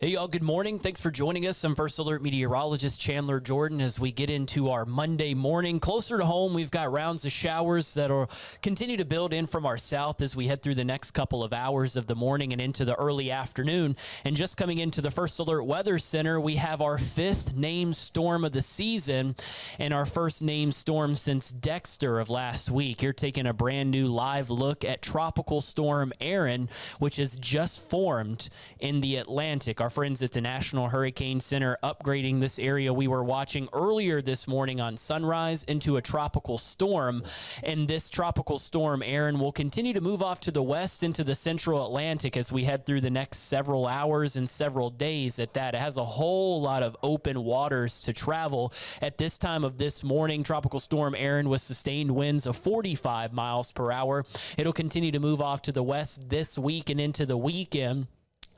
Hey, y'all. Good morning. Thanks for joining us. I'm First Alert meteorologist Chandler Jordan as we get into our Monday morning. Closer to home, we've got rounds of showers that will continue to build in from our south as we head through the next couple of hours of the morning and into the early afternoon. And just coming into the First Alert Weather Center, we have our fifth named storm of the season and our first named storm since Dexter of last week. You're taking a brand new live look at Tropical Storm Erin, which has just formed in the Atlantic. Our friends at the National Hurricane Center upgrading this area we were watching earlier this morning on sunrise into a tropical storm. And this tropical storm Erin will continue to move off to the west into the central Atlantic as we head through the next several hours and several days at that. It has a whole lot of open waters to travel. At this time of this morning, Tropical Storm Erin with sustained winds of 45 miles per hour. It'll continue to move off to the west this week and into the weekend.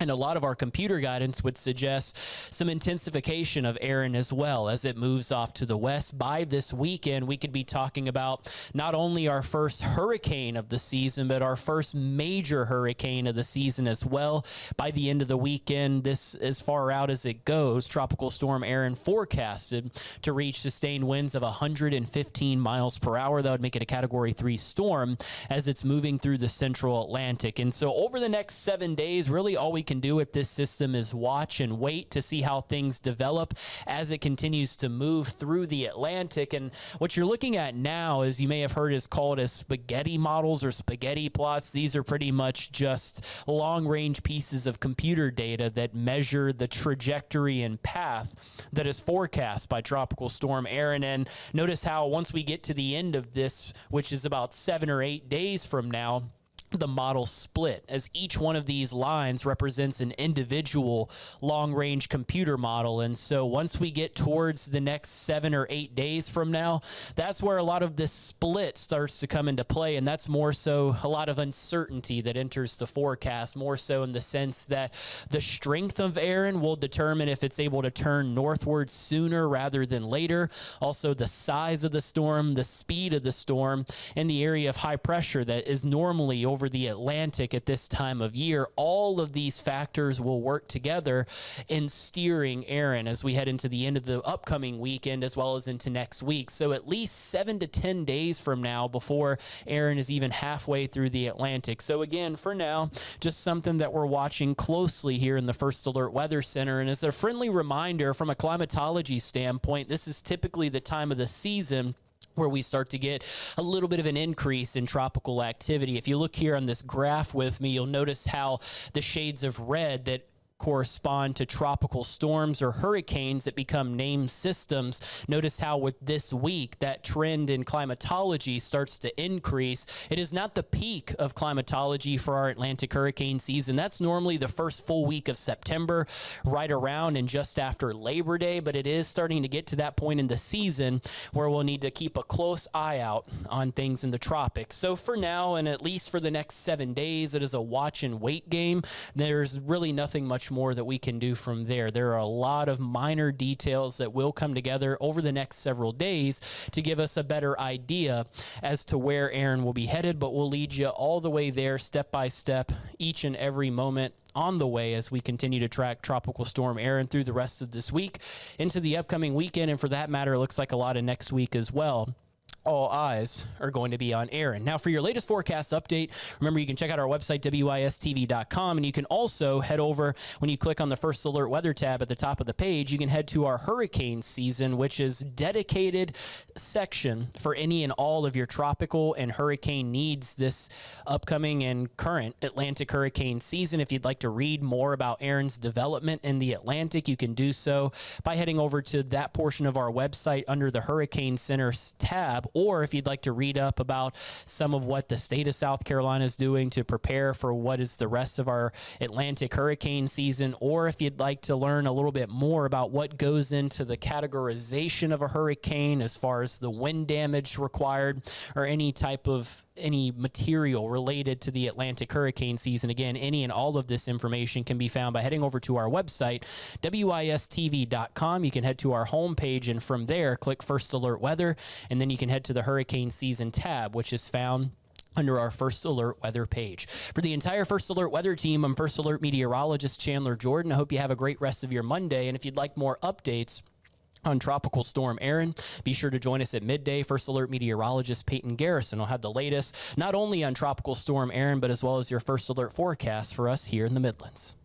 And a lot of our computer guidance would suggest some intensification of Erin as well as it moves off to the west. By this weekend, we could be talking about not only our first hurricane of the season, but our first major hurricane of the season as well. By the end of the weekend, this as far out as it goes, Tropical Storm Erin forecasted to reach sustained winds of 115 miles per hour. That would make it a Category 3 storm as it's moving through the central Atlantic. And so over the next 7 days, really all we can do with this system is watch and wait to see how things develop as it continues to move through the Atlantic. And what you're looking at now, as you may have heard, is called as spaghetti models or spaghetti plots. These are pretty much just long-range pieces of computer data that measure the trajectory and path that is forecast by Tropical Storm Erin. And notice how once we get to the end of this, which is about 7 or 8 days from now, the model split as each one of these lines represents an individual long-range computer model. And so once we get towards the next 7 or 8 days from now, that's where a lot of this split starts to come into play. And that's more so a lot of uncertainty that enters the forecast, more so in the sense that the strength of Erin will determine if it's able to turn northward sooner rather than later. Also the size of the storm, the speed of the storm, and the area of high pressure that is normally over the Atlantic at this time of year. All of these factors will work together in steering Erin as we head into the end of the upcoming weekend as well as into next week. So at least 7 to 10 days from now before Erin is even halfway through the Atlantic. So again, for now, just something that we're watching closely here in the First Alert Weather Center. And as a friendly reminder from a climatology standpoint, this is typically the time of the season where we start to get a little bit of an increase in tropical activity. If you look here on this graph with me, you'll notice how the shades of red that correspond to tropical storms or hurricanes that become named systems. Notice how with this week, that trend in climatology starts to increase. It is not the peak of climatology for our Atlantic hurricane season. That's normally the first full week of September, right around and just after Labor Day, but it is starting to get to that point in the season where we'll need to keep a close eye out on things in the tropics. So for now, and at least for the next 7 days, it is a watch and wait game. There's really nothing much more that we can do from there. There are a lot of minor details that will come together over the next several days to give us a better idea as to where Erin will be headed, but we'll lead you all the way there step by step each and every moment on the way as we continue to track Tropical Storm Erin through the rest of this week into the upcoming weekend, and for that matter, it looks like a lot of next week as well. All eyes are going to be on Erin. Now, for your latest forecast update, remember you can check out our website, wistv.com, and you can also head over when you click on the First Alert Weather tab at the top of the page. You can head to our hurricane season, which is dedicated section for any and all of your tropical and hurricane needs this upcoming and current Atlantic hurricane season. If you'd like to read more about Erin's development in the Atlantic, you can do so by heading over to that portion of our website under the Hurricane Center tab. Or if you'd like to read up about some of what the state of South Carolina is doing to prepare for what is the rest of our Atlantic hurricane season, or if you'd like to learn a little bit more about what goes into the categorization of a hurricane as far as the wind damage required or any material related to the Atlantic hurricane season. Again, any and all of this information can be found by heading over to our website, wistv.com. You can head to our homepage, and from there, click First Alert Weather, and then you can head to the Hurricane Season tab, which is found under our First Alert weather page. For the entire First Alert weather team, I'm First Alert meteorologist Chandler Jordan. I hope you have a great rest of your Monday. And if you'd like more updates on Tropical Storm Erin, be sure to join us at midday. First Alert meteorologist Peyton Garrison will have the latest, not only on Tropical Storm Erin, but as well as your First Alert forecast for us here in the Midlands.